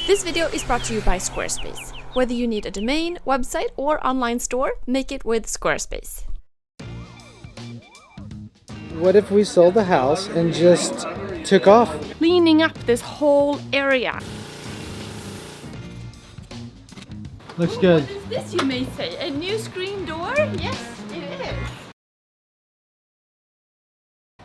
This video is brought to you by Squarespace. Whether you need a domain, website, or online store, make it with Squarespace. What if we sold the house and just took off? Cleaning up this whole area. Looks good. What is this, you may say? A new screen door? Yes, it is.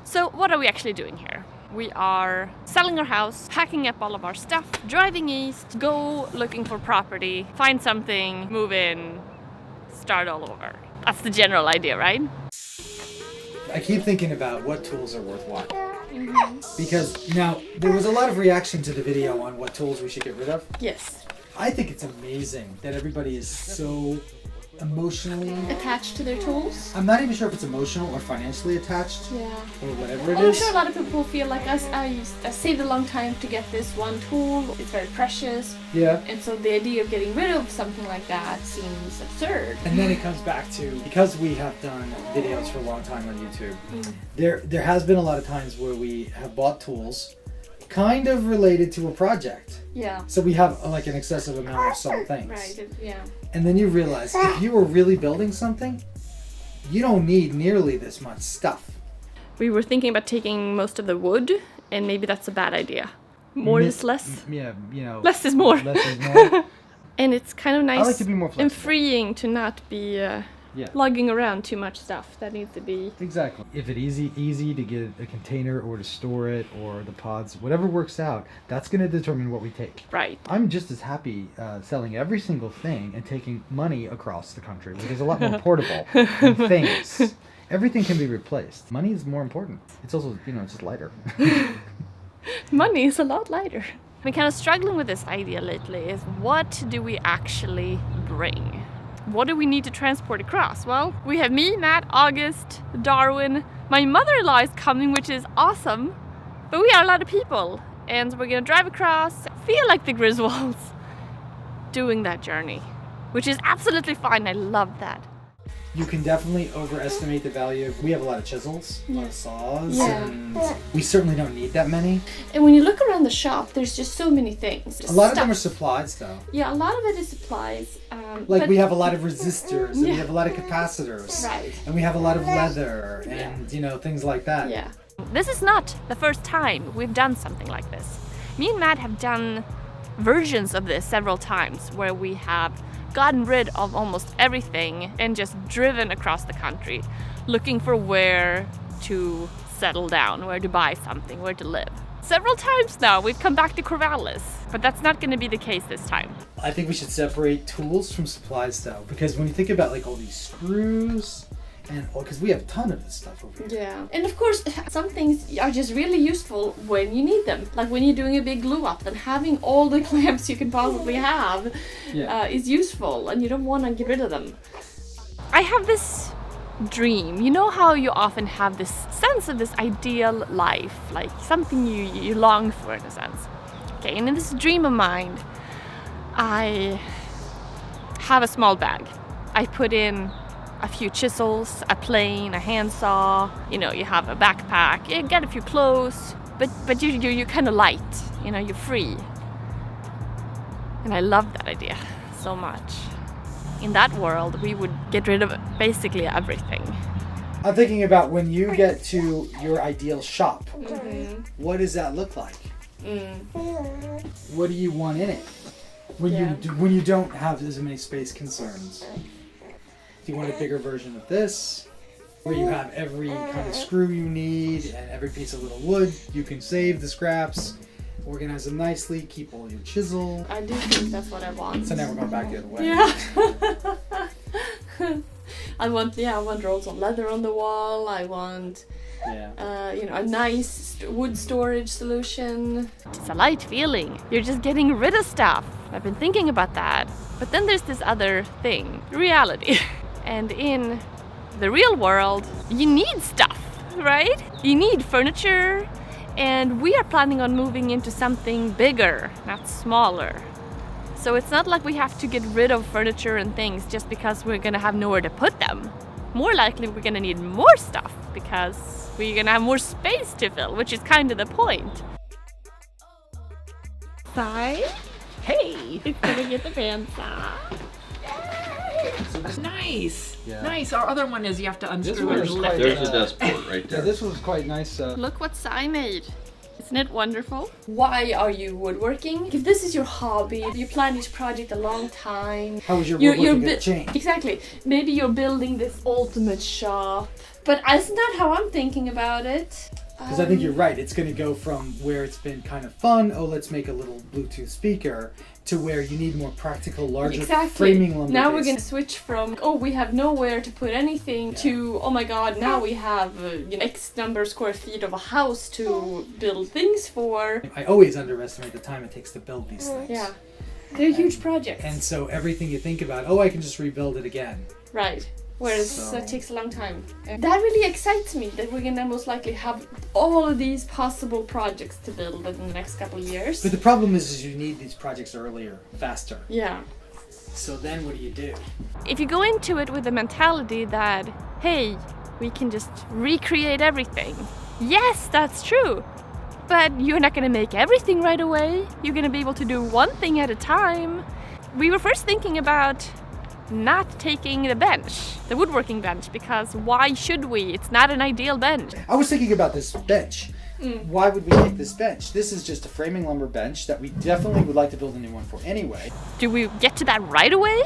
So what are we actually doing here? We are selling our house, packing up all of our stuff, driving east, go looking for property, find something, move in, start all over. That's the general idea, right? I keep thinking about what tools are worthwhile. Because now, there was a lot of reaction to the video on what tools we should get rid of. Yes. I think it's amazing that everybody is so emotionally Attached to their tools? I'm not even sure if it's emotional or financially attached. Yeah. Or whatever it I'm is. sure a lot of people feel like I saved a long time to get this one tool. It's very precious. Yeah. And so the idea of getting rid of something like that seems absurd. And then it comes back to, because we have done videos for a long time on YouTube, there has been a lot of times where we have bought tools kind of related to a project. Yeah. So we have like an excessive amount of some things. Right, yeah. And then you realize if you were really building something, you don't need nearly this much stuff. We were thinking about taking most of the wood, and maybe that's a bad idea. More is less. Yeah, you know. Less is more. Less is more. And it's kind of nice I like to be more flexible. and freeing to not be lugging around too much stuff that needs to be. Exactly. If it's easy to get a container or to store it or the pods, whatever works out, that's going to determine what we take. Right. I'm just as happy selling every single thing and taking money across the country, which is a lot more portable than things. Everything can be replaced. Money is more important. It's also, just lighter. Money is a lot lighter. I've been kind of struggling with this idea lately, is what do we actually bring? What do we need to transport across? Well, we have me, Matt, August, Darwin. My mother-in-law is coming, which is awesome. But we are a lot of people. And we're going to drive across, feel like the Griswolds, doing that journey. Which is absolutely fine. I love that. You can definitely overestimate the value of, we have a lot of chisels, a lot of saws, and we certainly don't need that many. And when you look around the shop, there's just so many things. A lot of them are supplies though. Yeah, a lot of it is supplies. Like we have a lot of resistors, and we have a lot of capacitors, right. And we have a lot of leather, and things like that. Yeah. This is not the first time we've done something like this. Me and Matt have done versions of this several times where we have gotten rid of almost everything and just driven across the country looking for where to settle down, where to buy something, where to live. Several times now we've come back to Corvallis, but that's not going to be the case this time. I think we should separate tools from supplies though, because when you think about like all these screws and because we have a ton of this stuff over here. Yeah. And of course, some things are just really useful when you need them. Like when you're doing a big glue up, then having all the clamps you can possibly have is useful, and you don't want to get rid of them. I have this dream. You know how you often have this sense of this ideal life, like something you long for in a sense. Okay, and in this dream of mine, I have a small bag. I put in a few chisels, a plane, a handsaw, you have a backpack, you get a few clothes, but you're kind of light, you're free. And I love that idea so much. In that world, we would get rid of basically everything. I'm thinking about when you get to your ideal shop, what does that look like? What do you want in it? When you don't have as many space concerns? Do you want a bigger version of this, where you have every kind of screw you need and every piece of little wood? You can save the scraps, organize them nicely, keep all your chisel. I do think that's what I want. So now we're going back the other way. Yeah. I want rolls of leather on the wall. I want a nice wood storage solution. It's a light feeling. You're just getting rid of stuff. I've been thinking about that. But then there's this other thing, reality. And in the real world, you need stuff, right? You need furniture, and we are planning on moving into something bigger, not smaller. So it's not like we have to get rid of furniture and things just because we're gonna have nowhere to put them. More likely we're gonna need more stuff because we're gonna have more space to fill, which is kind of the point. 5, Hey! It's gonna get the pants off. Nice! Yeah. Nice! Our other one is you have to This unscrew one it is and lift quite- it. There's a desk port right Yeah, there. this was quite nice. Look what I made. Isn't it wonderful? Why are you woodworking? If this is your hobby, you plan each project a long time. How was your You're woodworking bu- gonna change? Exactly. Maybe you're building this ultimate shop. But isn't that how I'm thinking about it? Because I think you're right. It's going to go from where it's been kind of fun, oh, let's make a little Bluetooth speaker, to where you need more practical, larger framing lumber. Now we're going to switch from, oh, we have nowhere to put anything, to, oh my god, now we have X number of square feet of a house to build things for. I always underestimate the time it takes to build these things. Yeah. They're huge projects. And so everything you think about, oh, I can just rebuild it again. Right. Whereas So- that takes a long time. That really excites me, that we're gonna most likely have all of these possible projects to build in the next couple of years. But the problem is you need these projects earlier, faster. Yeah. So then what do? If you go into it with the mentality that, hey, we can just recreate everything. Yes, that's true. But you're not gonna make everything right away. You're gonna be able to do one thing at a time. We were first thinking about not taking the bench, the woodworking bench, because why should we? It's not an ideal bench. I was thinking about this bench. Why would we take this bench? This is just a framing lumber bench that we definitely would like to build a new one for anyway. Do we get to that right away?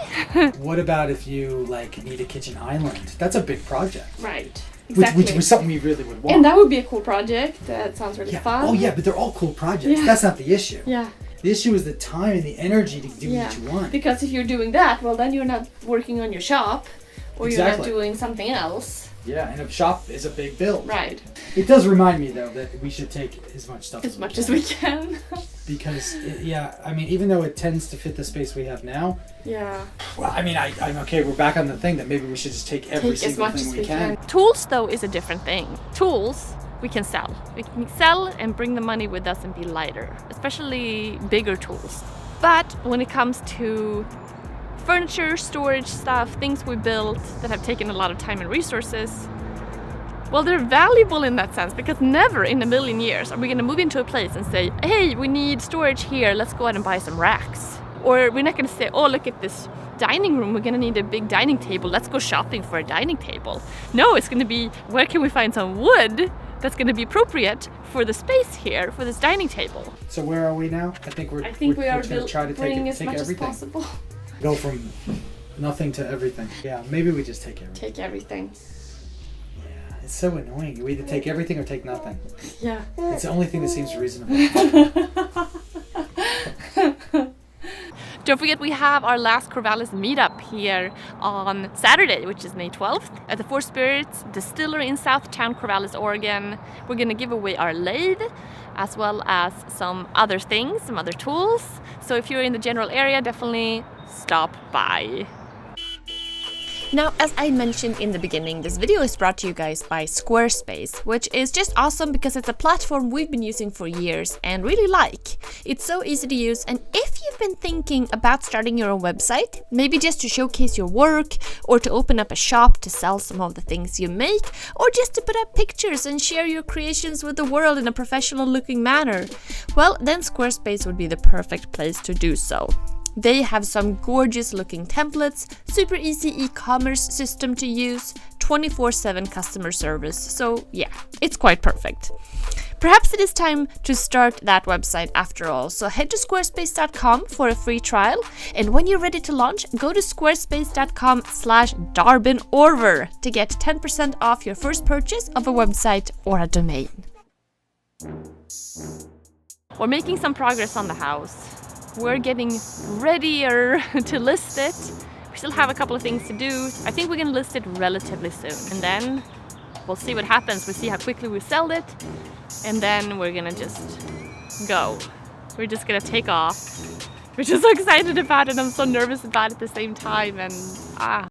What about if you need a kitchen island? That's a big project. Right. Exactly. Which was something we really would want. And that would be a cool project. That sounds really yeah. fun. Oh yeah, but they're all cool projects. Yeah. That's not the issue. Yeah. The issue is the time and the energy to do what you want. Because if you're doing that, well, then you're not working on your shop, or you're Exactly. not doing something else. Yeah, and a shop is a big build. Right. It does remind me though that we should take as much stuff As much as we can. Because I mean, even though it tends to fit the space we have now, Yeah. well, I mean, I'm okay. We're back on the thing that maybe we should just take every Take as single much thing as we can. Tools, though, is a different thing. Tools we can sell. We can sell and bring the money with us and be lighter, especially bigger tools. But when it comes to furniture, storage stuff, things we built that have taken a lot of time and resources, well, they're valuable in that sense, because never in a million years are we going to move into a place and say, hey, we need storage here, let's go out and buy some racks. Or we're not going to say, oh, look at this dining room, we're going to need a big dining table, let's go shopping for a dining table. No, it's going to be, where can we find some wood that's going to be appropriate for the space here, for this dining table? So where are we now? I think we are just going to try to bring take as much everything. as possible. Go from nothing to everything. Yeah, maybe we just take everything. Take everything. Yeah, it's so annoying. You either take everything or take nothing. Yeah. It's the only thing that seems reasonable. Don't forget, we have our last Corvallis meetup here on Saturday, which is May 12th, at the Four Spirits Distillery in Southtown, Corvallis, Oregon. We're going to give away our lathe, as well as some other things, some other tools. So if you're in the general area, definitely stop by. Now, as I mentioned in the beginning, this video is brought to you guys by Squarespace, which is just awesome because it's a platform we've been using for years and really like. It's so easy to use, and if you've been thinking about starting your own website, maybe just to showcase your work, or to open up a shop to sell some of the things you make, or just to put up pictures and share your creations with the world in a professional looking manner, well, then Squarespace would be the perfect place to do so. They have some gorgeous looking templates, super easy e-commerce system to use, 24/7 customer service, so yeah, it's quite perfect. Perhaps it is time to start that website after all, so head to squarespace.com for a free trial, and when you're ready to launch, go to squarespace.com/Darbin Orvar to get 10% off your first purchase of a website or a domain. We're making some progress on the house. We're getting readier to list it. We still have a couple of things to do. I think we're gonna list it relatively soon, and then we'll see what happens. We'll see how quickly we sell it, and then we're gonna just go. We're just gonna take off. We're just so excited about it. I'm so nervous about it at the same time, and